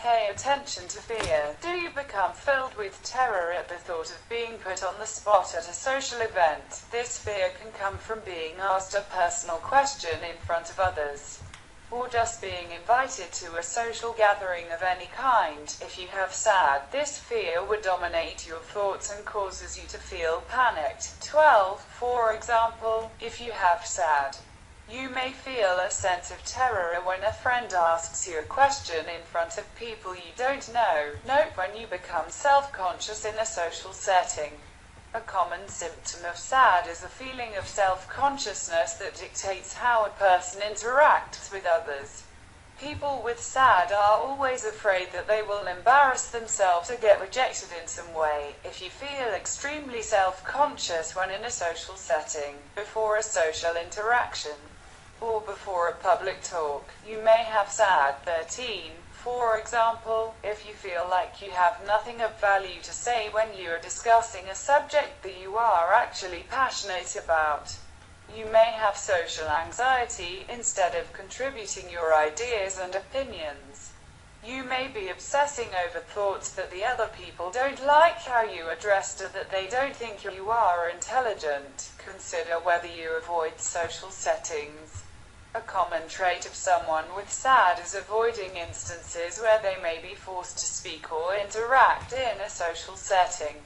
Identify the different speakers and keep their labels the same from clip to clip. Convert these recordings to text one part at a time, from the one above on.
Speaker 1: pay attention to fear. Do you become filled with terror at the thought of being put on the spot at a social event? This fear can come from being asked a personal question in front of others, or just being invited to a social gathering of any kind. If you have SAD, this fear would dominate your thoughts and causes you to feel panicked. 12. For example, if you have SAD, you may feel a sense of terror when a friend asks you a question in front of people you don't know. Note when you become self-conscious in a social setting. A common symptom of SAD is a feeling of self-consciousness that dictates how a person interacts with others. People with SAD are always afraid that they will embarrass themselves or get rejected in some way. If you feel extremely self-conscious when in a social setting, before a social interaction, or before a public talk, you may have SAD. 13. For example, if you feel like you have nothing of value to say when you are discussing a subject that you are actually passionate about, you may have social anxiety instead of contributing your ideas and opinions. You may be obsessing over thoughts that the other people don't like how you addressed or that they don't think you are intelligent. Consider whether you avoid social settings. A common trait of someone with SAD is avoiding instances where they may be forced to speak or interact in a social setting.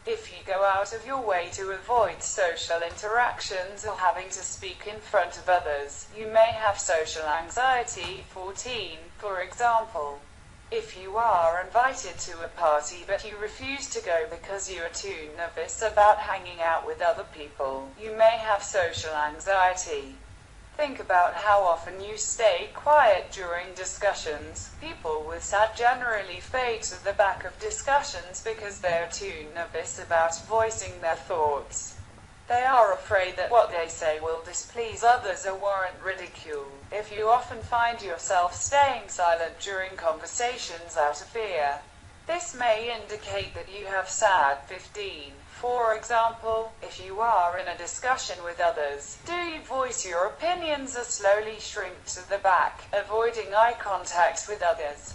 Speaker 1: If you go out of your way to avoid social interactions or having to speak in front of others, you may have social anxiety. 14. For example, if you are invited to a party but you refuse to go because you are too nervous about hanging out with other people, you may have social anxiety. Think about how often you stay quiet during discussions. People with SAD generally fade to the back of discussions because they are too nervous about voicing their thoughts. They are afraid that what they say will displease others or warrant ridicule. If you often find yourself staying silent during conversations out of fear, this may indicate that you have SAD. 15. For example, if you are in a discussion with others, do you voice your opinions or slowly shrink to the back, avoiding eye contact with others?